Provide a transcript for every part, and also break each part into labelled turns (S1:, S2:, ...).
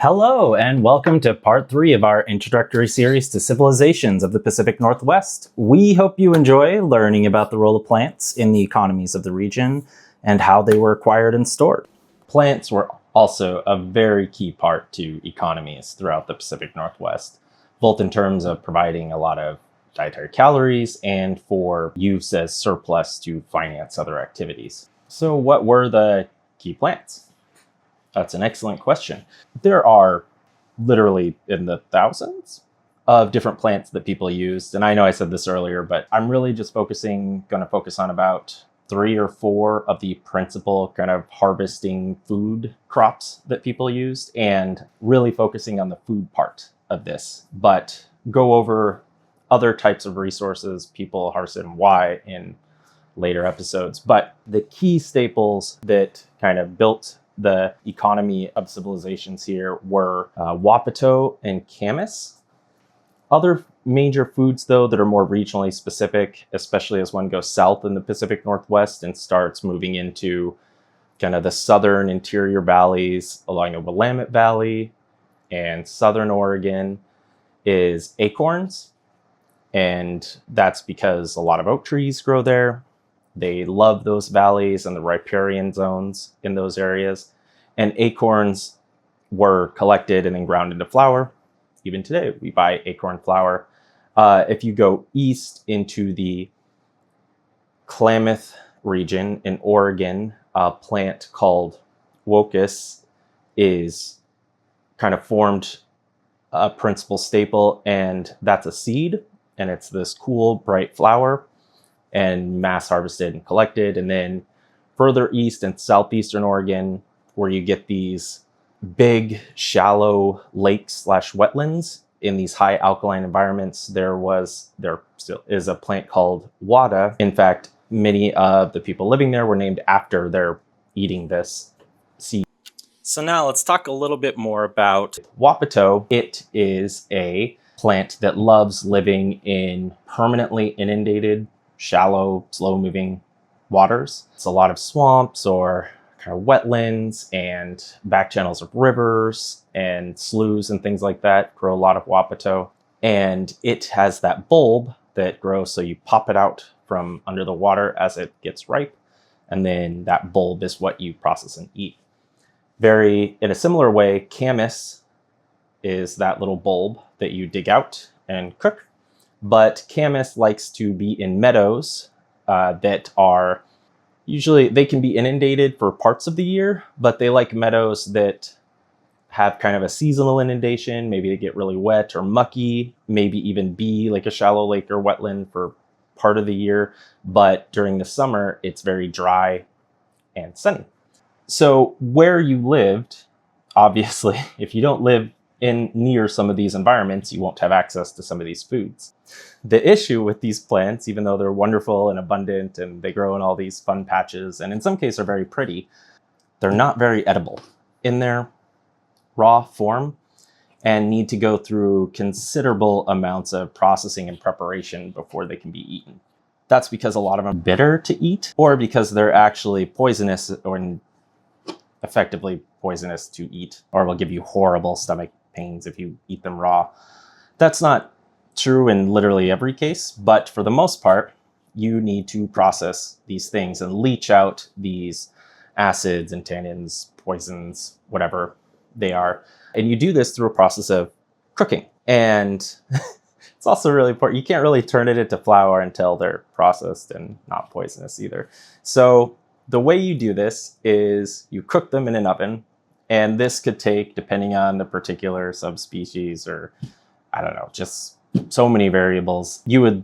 S1: Hello, and welcome to part 3 of our introductory series to civilizations of the Pacific Northwest. We hope you enjoy learning about the role of plants in the economies of the region and how they were acquired and stored.
S2: Plants were also a very key part to economies throughout the Pacific Northwest, both in terms of providing a lot of dietary calories and for use as surplus to finance other activities. So what were the key plants? That's an excellent question. There are literally in the thousands of different plants that people used. And I know I said this earlier, but I'm really just going to focus on about 3 or 4 of the principal kind of harvesting food crops that people used, and really focusing on the food part of this, but go over other types of resources people harvested and why in later episodes. But the key staples that kind of built the economy of civilizations here were wapato and camas. Other major foods, though, that are more regionally specific, especially as one goes south in the Pacific Northwest and starts moving into kind of the southern interior valleys along the Willamette Valley and southern Oregon, is acorns. And that's because a lot of oak trees grow there. They love those valleys and the riparian zones in those areas. And acorns were collected and then ground into flour. Even today, we buy acorn flour. If you go east into the Klamath region in Oregon, a plant called wokus is kind of formed a principal staple, and that's a seed. And it's this cool, bright flower, and mass harvested and collected. And then further east in southeastern Oregon, where you get these big, shallow lakes/wetlands in these high alkaline environments, there still is a plant called wada. In fact, many of the people living there were named after their eating this seed.
S1: So now let's talk a little bit more about
S2: wapato. It is a plant that loves living in permanently inundated, shallow, slow-moving waters. It's a lot of swamps or kind of wetlands and back channels of rivers and sloughs and things like that grow a lot of wapato. And it has that bulb that grows, so you pop it out from under the water as it gets ripe, and then that bulb is what you process and eat. In a similar way, camas is that little bulb that you dig out and cook. But camas likes to be in meadows that are usually, they can be inundated for parts of the year, but they like meadows that have kind of a seasonal inundation. Maybe they get really wet or mucky, maybe even be like a shallow lake or wetland for part of the year. But during the summer, it's very dry and sunny. So where you lived, obviously, if you don't live near some of these environments, you won't have access to some of these foods. The issue with these plants, even though they're wonderful and abundant and they grow in all these fun patches and in some cases are very pretty, they're not very edible in their raw form and need to go through considerable amounts of processing and preparation before they can be eaten. That's because a lot of them are bitter to eat, or because they're actually poisonous or effectively poisonous to eat, or will give you horrible stomach pains if you eat them raw. That's not true in literally every case, but for the most part, you need to process these things and leach out these acids and tannins, poisons, whatever they are. And you do this through a process of cooking. And it's also really important. You can't really turn it into flour until they're processed and not poisonous either. So the way you do this is you cook them in an oven. And this could take, depending on the particular subspecies or, I don't know, just so many variables. You would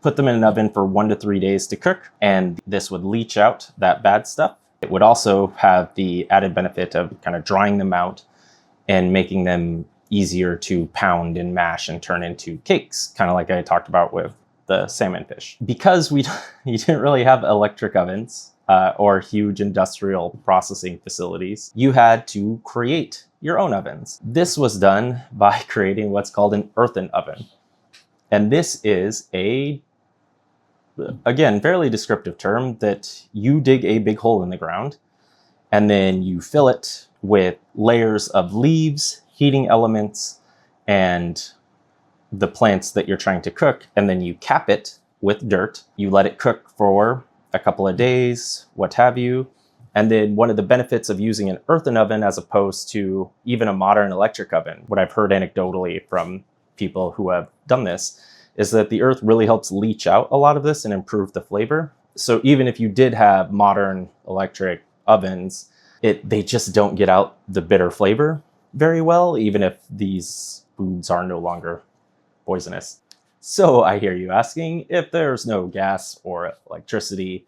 S2: put them in an oven for 1 to 3 days to cook, and this would leach out that bad stuff. It would also have the added benefit of kind of drying them out and making them easier to pound and mash and turn into cakes, kind of like I talked about with the salmon fish. Because you didn't really have electric ovens, or huge industrial processing facilities, you had to create your own ovens. This was done by creating what's called an earthen oven. And this is again, fairly descriptive term that you dig a big hole in the ground and then you fill it with layers of leaves heating elements and the plants that you're trying to cook, and then you cap it with dirt. You let it cook for a couple of days, what have you. And then one of the benefits of using an earthen oven as opposed to even a modern electric oven, what I've heard anecdotally from people who have done this, is that the earth really helps leach out a lot of this and improve the flavor. So even if you did have modern electric ovens, they just don't get out the bitter flavor very well, even if these foods are no longer poisonous. So I hear you asking, if there's no gas or electricity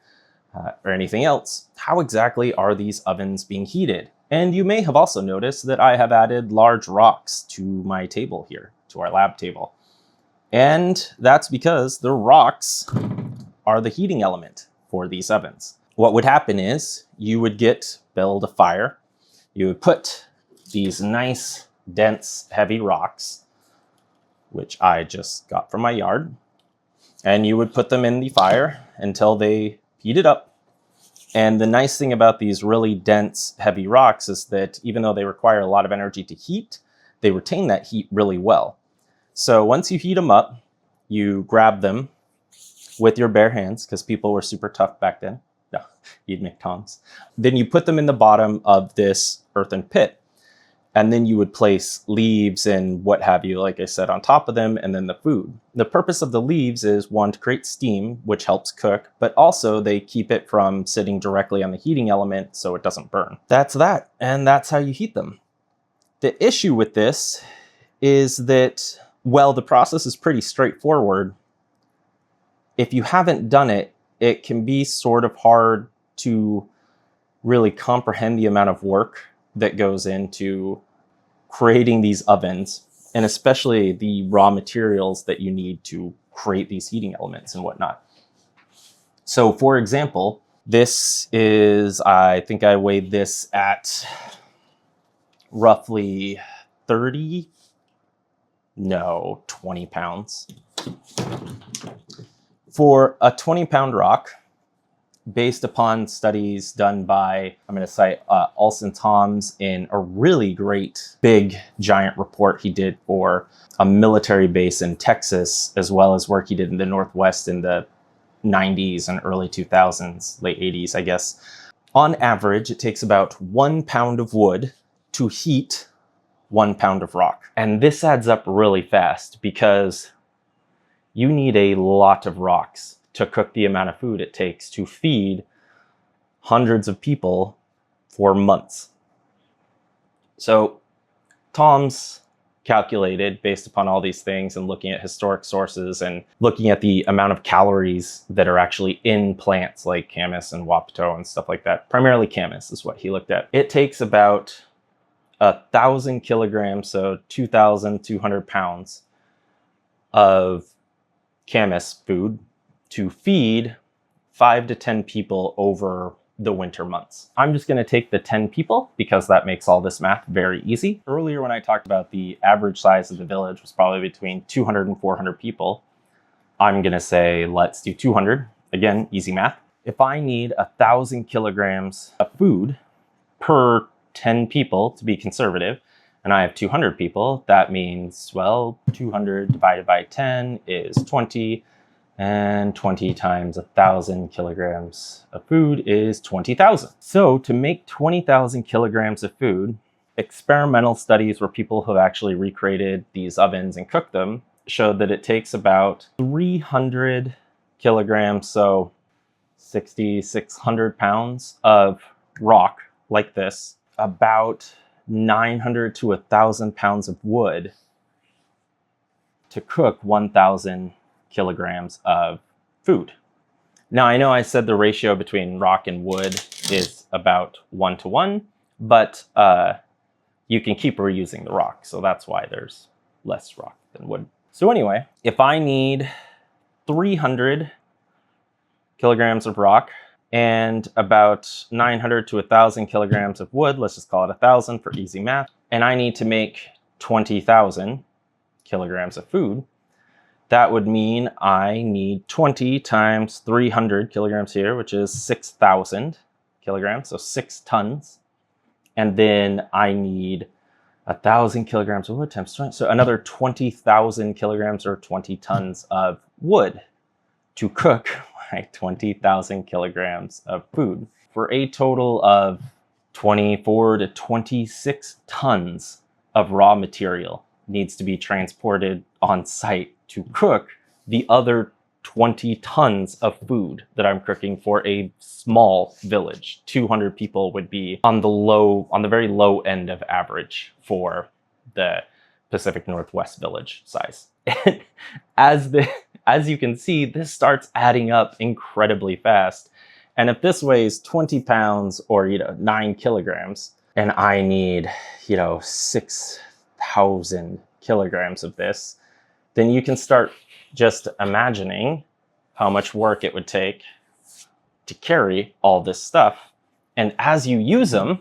S2: or anything else, how exactly are these ovens being heated? And you may have also noticed that I have added large rocks to my table here, to our lab table. And that's because the rocks are the heating element for these ovens. What would happen is you would build a fire. You would put these nice, dense, heavy rocks, which I just got from my yard, and you would put them in the fire until they heated up. And the nice thing about these really dense, heavy rocks is that even though they require a lot of energy to heat, they retain that heat really well. So once you heat them up, you grab them with your bare hands, because people were super tough back then. No, you'd make tongs. Then you put them in the bottom of this earthen pit. And then you would place leaves and what have you, like I said, on top of them, and then the food. The purpose of the leaves is, one, to create steam, which helps cook, but also they keep it from sitting directly on the heating element so it doesn't burn. That's that, and that's how you heat them. The issue with this is that, well, the process is pretty straightforward. If you haven't done it, it can be sort of hard to really comprehend the amount of work that goes into creating these ovens, and especially the raw materials that you need to create these heating elements and whatnot. So for example, this is, I think I weighed this at roughly 20 pounds. For a 20-pound rock, based upon studies done by, I'm going to cite Olson Toms in a really great big giant report he did for a military base in Texas, as well as work he did in the Northwest in the 90s and early 2000s, late 80s, I guess. On average, it takes about 1 pound of wood to heat 1 pound of rock. And this adds up really fast because you need a lot of rocks to cook the amount of food it takes to feed hundreds of people for months. So Tom's calculated, based upon all these things and looking at historic sources and looking at the amount of calories that are actually in plants like camas and wapato and stuff like that. Primarily camas is what he looked at. It takes about 1,000 kilograms, so 2,200 pounds of camas food to feed 5 to 10 people over the winter months. I'm just going to take the 10 people because that makes all this math very easy. Earlier when I talked about the average size of the village was probably between 200 and 400 people, I'm going to say let's do 200. Again, easy math. If I need 1,000 kilograms of food per 10 people to be conservative, and I have 200 people, that means, well, 200 divided by 10 is 20. And 20 times 1,000 kilograms of food is 20,000. So to make 20,000 kilograms of food, experimental studies where people have actually recreated these ovens and cooked them showed that it takes about 300 kilograms, so 600 pounds of rock like this, about 900 to 1,000 pounds of wood to cook 1,000 kilograms of food. Now, I know I said the ratio between rock and wood is about 1-to-1, but you can keep reusing the rock, so that's why there's less rock than wood. So anyway, if I need 300 kilograms of rock and about 900 to 1,000 kilograms of wood, let's just call it 1,000 for easy math, and I need to make 20,000 kilograms of food, that would mean I need 20 times 300 kilograms here, which is 6,000 kilograms, so 6 tons. And then I need 1,000 kilograms of wood times 20, so another 20,000 kilograms or 20 tons of wood to cook like 20,000 kilograms of food, for a total of 24 to 26 tons of raw material needs to be transported on site to cook the other 20 tons of food that I'm cooking for a small village. 200 people would be on the very low end of average for the Pacific Northwest village size. And as you can see, this starts adding up incredibly fast. And if this weighs 20 pounds or 9 kilograms, and I need 6,000 kilograms of this, then you can start just imagining how much work it would take to carry all this stuff. And as you use them,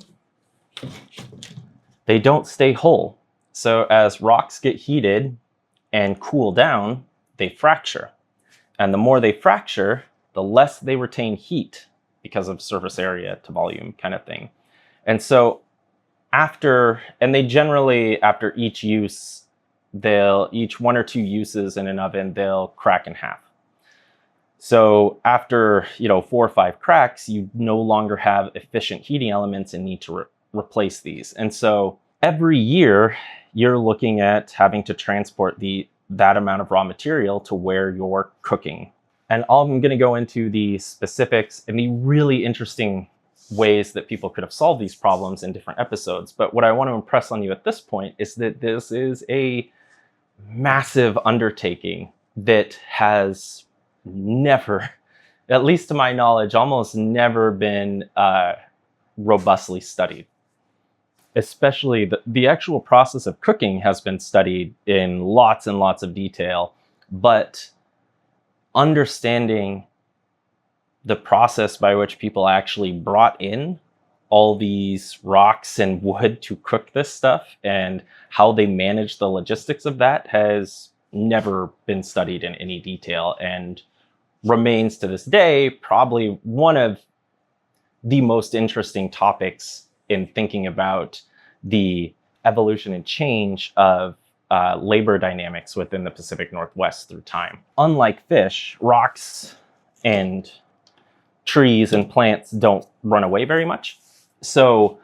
S2: they don't stay whole. So as rocks get heated and cool down, they fracture. And the more they fracture, the less they retain heat because of surface area to volume kind of thing. And so after each use, each 1 or 2 uses in an oven, they'll crack in half. So after 4 or 5 cracks, you no longer have efficient heating elements and need to replace these. And so every year you're looking at having to transport that amount of raw material to where you're cooking. And I'm going to go into the specifics and the really interesting ways that people could have solved these problems in different episodes. But what I want to impress on you at this point is that this is a massive undertaking that has never, at least to my knowledge, almost never been robustly studied. Especially the actual process of cooking has been studied in lots and lots of detail, but understanding the process by which people actually brought in all these rocks and wood to cook this stuff and how they manage the logistics of that has never been studied in any detail, and remains to this day probably one of the most interesting topics in thinking about the evolution and change of labor dynamics within the Pacific Northwest through time. Unlike fish, rocks and trees and plants don't run away very much. So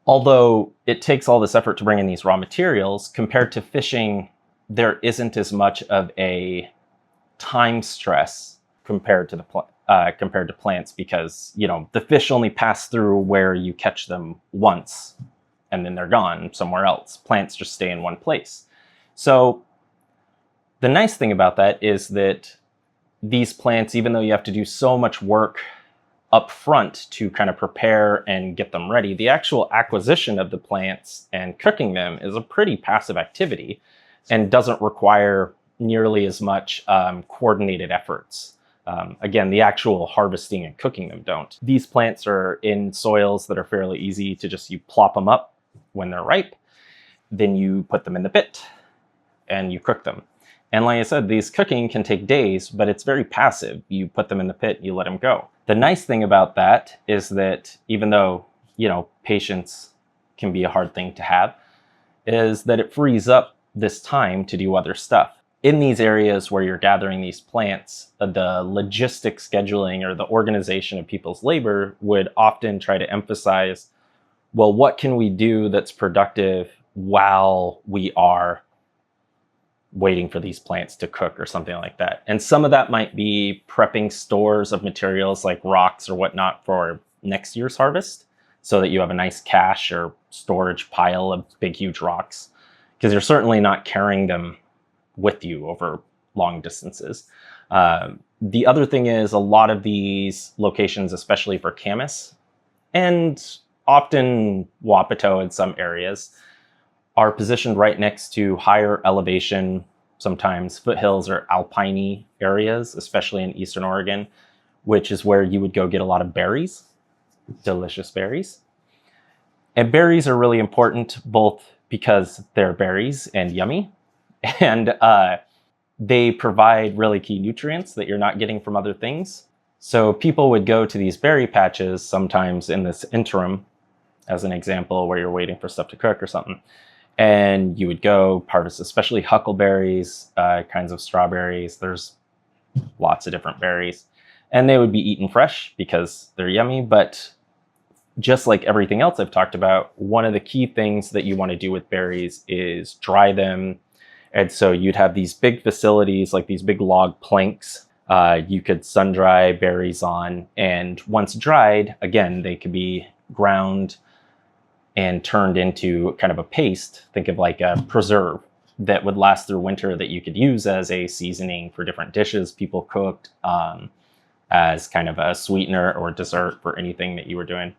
S2: although it takes all this effort to bring in these raw materials, compared to fishing, there isn't as much of a time stress compared to plants, because the fish only pass through where you catch them once and then they're gone somewhere else. Plants just stay in one place. So the nice thing about that is that these plants, even though you have to do so much work up front to kind of prepare and get them ready, the actual acquisition of the plants and cooking them is a pretty passive activity and doesn't require nearly as much coordinated efforts. Again, the actual harvesting and cooking them don't. These plants are in soils that are fairly easy to just, you plop them up when they're ripe, then you put them in the pit and you cook them. And like I said, these cooking can take days, but it's very passive. You put them in the pit, you let them go. The nice thing about that is that even though, patience can be a hard thing to have, is that it frees up this time to do other stuff. In these areas where you're gathering these plants, the logistic scheduling or the organization of people's labor would often try to emphasize, well, what can we do that's productive while we are waiting for these plants to cook or something like that. And some of that might be prepping stores of materials like rocks or whatnot for next year's harvest, so that you have a nice cache or storage pile of big, huge rocks, because you're certainly not carrying them with you over long distances. The other thing is, a lot of these locations, especially for camas and often Wapato in some areas, are positioned right next to higher elevation, sometimes foothills or alpine areas, especially in Eastern Oregon, which is where you would go get a lot of berries, delicious berries. And berries are really important, both because they're berries and yummy, and they provide really key nutrients that you're not getting from other things. So people would go to these berry patches sometimes in this interim as an example, where you're waiting for stuff to cook or something. And you would go harvest, especially huckleberries, kinds of strawberries. There's lots of different berries. And they would be eaten fresh because they're yummy. But just like everything else I've talked about, one of the key things that you want to do with berries is dry them. And so you'd have these big facilities, like these big log planks. You could sun dry berries on. And once dried, again, they could be ground and turned into kind of a paste. Think of like a preserve that would last through winter that you could use as a seasoning for different dishes people cooked, as kind of a sweetener or dessert for anything that you were doing.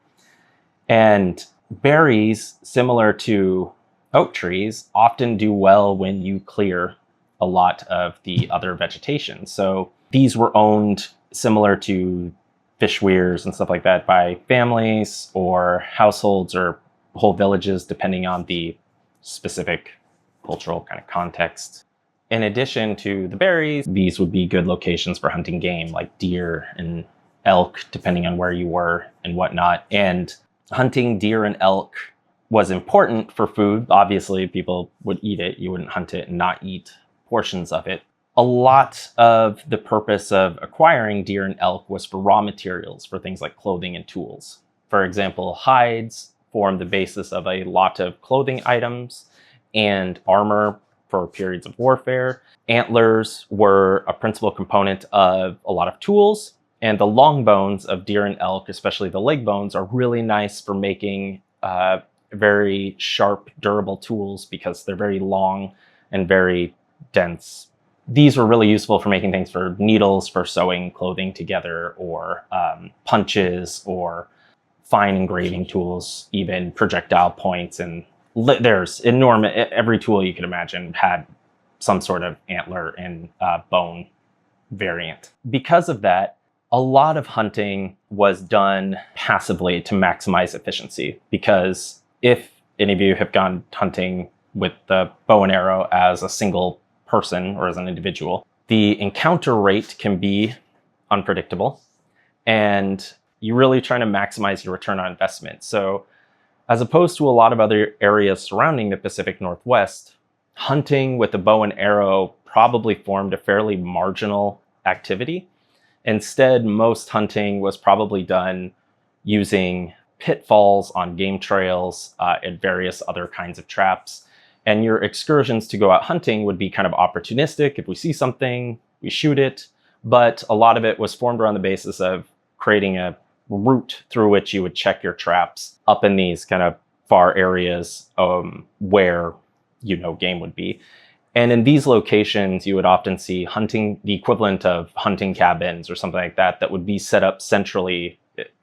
S2: And berries, similar to oak trees, often do well when you clear a lot of the other vegetation. So these were owned, similar to fish weirs and stuff like that, by families or households or whole villages, depending on the specific cultural kind of context. In addition to the berries, these would be good locations for hunting game, like deer and elk, depending on where you were and whatnot. And hunting deer and elk was important for food. Obviously, people would eat it. You wouldn't hunt it and not eat portions of it. A lot of the purpose of acquiring deer and elk was for raw materials, for things like clothing and tools. For example, hides formed the basis of a lot of clothing items and armor for periods of warfare. Antlers were a principal component of a lot of tools, and the long bones of deer and elk, especially the leg bones, are really nice for making very sharp, durable tools because they're very long and very dense. These were really useful for making things for needles, for sewing clothing together, or punches, or fine engraving tools, even projectile points. And there's enormous, every tool you could imagine had some sort of antler and bone variant. Because of that, a lot of hunting was done passively to maximize efficiency. Because if any of you have gone hunting with the bow and arrow as a single person or as an individual, the encounter rate can be unpredictable, and you're really trying to maximize your return on investment. So as opposed to a lot of other areas surrounding the Pacific Northwest, hunting with a bow and arrow probably formed a fairly marginal activity. Instead, most hunting was probably done using pitfalls on game trails and various other kinds of traps. And your excursions to go out hunting would be kind of opportunistic. If we see something, we shoot it. But a lot of it was formed around the basis of creating a route through which you would check your traps up in these kind of far areas where game would be. And in these locations, you would often see hunting, the equivalent of hunting cabins or something like that, that would be set up centrally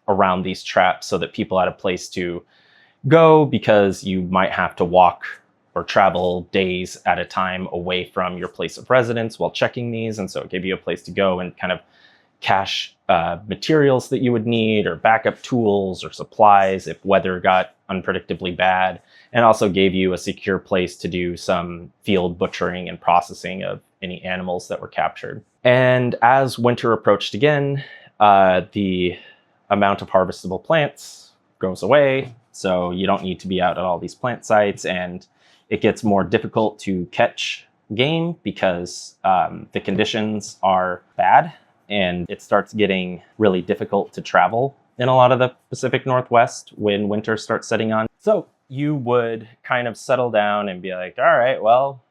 S2: around these traps so that people had a place to go, because you might have to walk or travel days at a time away from your place of residence while checking these. And so it gave you a place to go and kind of cache materials that you would need, or backup tools or supplies if weather got unpredictably bad, and also gave you a secure place to do some field butchering and processing of any animals that were captured. And as winter approached again, the amount of harvestable plants goes away, so you don't need to be out at all these plant sites, and it gets more difficult to catch game because the conditions are bad, and it starts getting really difficult to travel in a lot of the Pacific Northwest when winter starts setting on. So you would kind of settle down and be like, all right, well,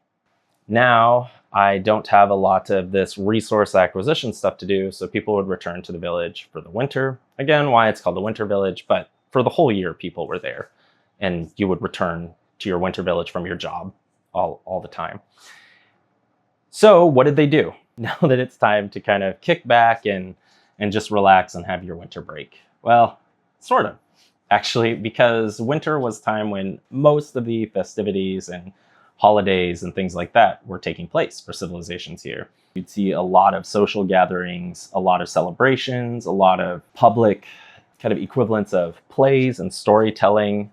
S2: now I don't have a lot of this resource acquisition stuff to do. So people would return to the village for the winter. Again, why it's called the winter village, but for the whole year, people were there, and you would return to your winter village from your job all the time. So what did they do now that it's time to kind of kick back and just relax and have your winter break? Well, sort of, actually, because winter was time when most of the festivities and holidays and things like that were taking place for civilizations here. You'd see a lot of social gatherings, a lot of celebrations, a lot of public kind of equivalents of plays and storytelling,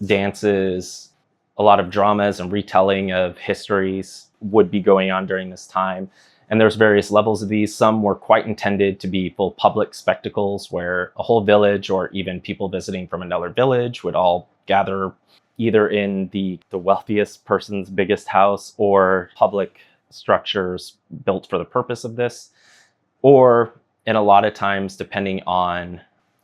S2: dances, a lot of dramas and retelling of histories would be going on during this time. And there's various levels of these. Some were quite intended to be full public spectacles where a whole village or even people visiting from another village would all gather either in the wealthiest person's biggest house or public structures built for the purpose of this. Or in a lot of times, depending on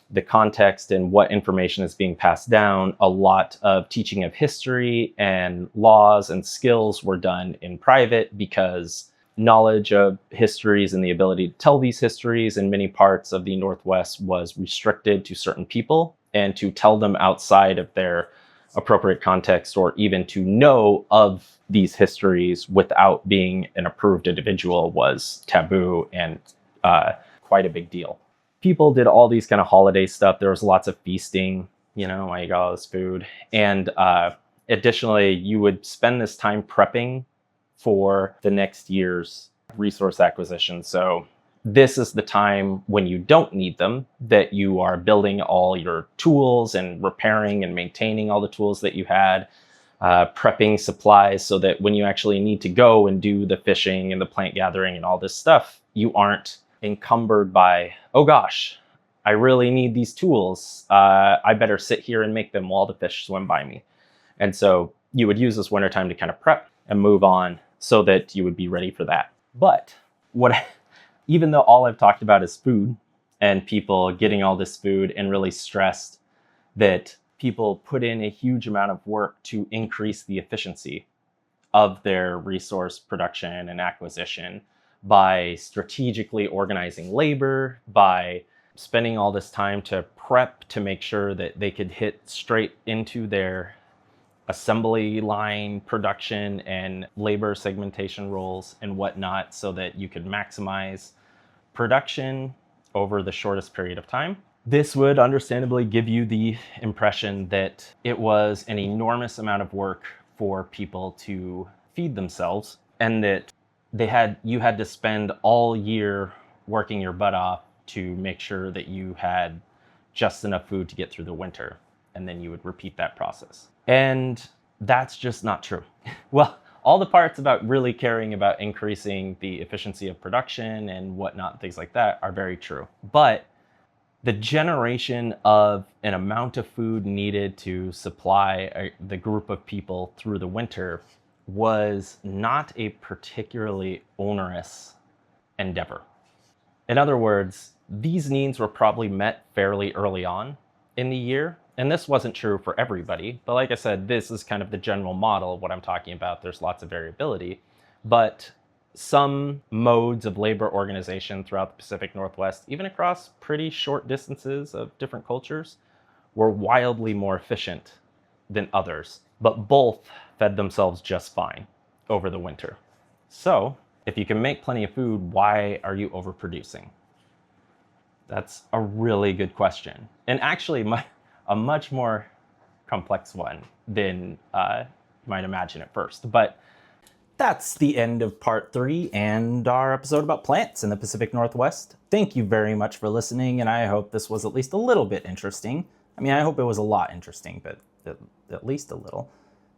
S2: the context and what information is being passed down, a lot of teaching of history and laws and skills were done in private because knowledge of histories and the ability to tell these histories in many parts of the Northwest was restricted to certain people, and to tell them outside of their appropriate context or even to know of these histories without being an approved individual was taboo and quite a big deal. People did all these kind of holiday stuff. There was lots of feasting, you know, I got all this food. And additionally, you would spend this time prepping for the next year's resource acquisition. So this is the time when you don't need them, that you are building all your tools and repairing and maintaining all the tools that you had, prepping supplies so that when you actually need to go and do the fishing and the plant gathering and all this stuff, you aren't encumbered by, oh gosh, I really need these tools. I better sit here and make them while the fish swim by me. And so you would use this wintertime to kind of prep and move on so that you would be ready for that. But even though all I've talked about is food and people getting all this food and really stressed that people put in a huge amount of work to increase the efficiency of their resource production and acquisition by strategically organizing labor, by spending all this time to prep to make sure that they could hit straight into their assembly line production and labor segmentation roles and whatnot so that you could maximize production over the shortest period of time. This would understandably give you the impression that it was an enormous amount of work for people to feed themselves, and that you had to spend all year working your butt off to make sure that you had just enough food to get through the winter, and then you would repeat that process. And that's just not true. Well, all the parts about really caring about increasing the efficiency of production and whatnot, things like that, are very true. But the generation of an amount of food needed to supply the group of people through the winter was not a particularly onerous endeavor. In other words, these needs were probably met fairly early on in the year. And this wasn't true for everybody. But like I said, this is kind of the general model of what I'm talking about. There's lots of variability. But some modes of labor organization throughout the Pacific Northwest, even across pretty short distances of different cultures, were wildly more efficient than others. But both fed themselves just fine over the winter. So if you can make plenty of food, why are you overproducing? That's a really good question. And actually, a much more complex one than you might imagine at first. But that's the end of part 3 and our episode about plants in the Pacific Northwest. Thank you very much for listening, and I hope this was at least a little bit interesting. I mean, I hope it was a lot interesting, but at least a little.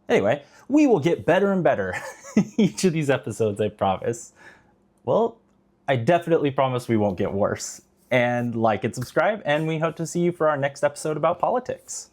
S2: Anyway, we will get better and better each of these episodes, I promise. Well, I definitely promise we won't get worse. And like and subscribe, and we hope to see you for our next episode about politics.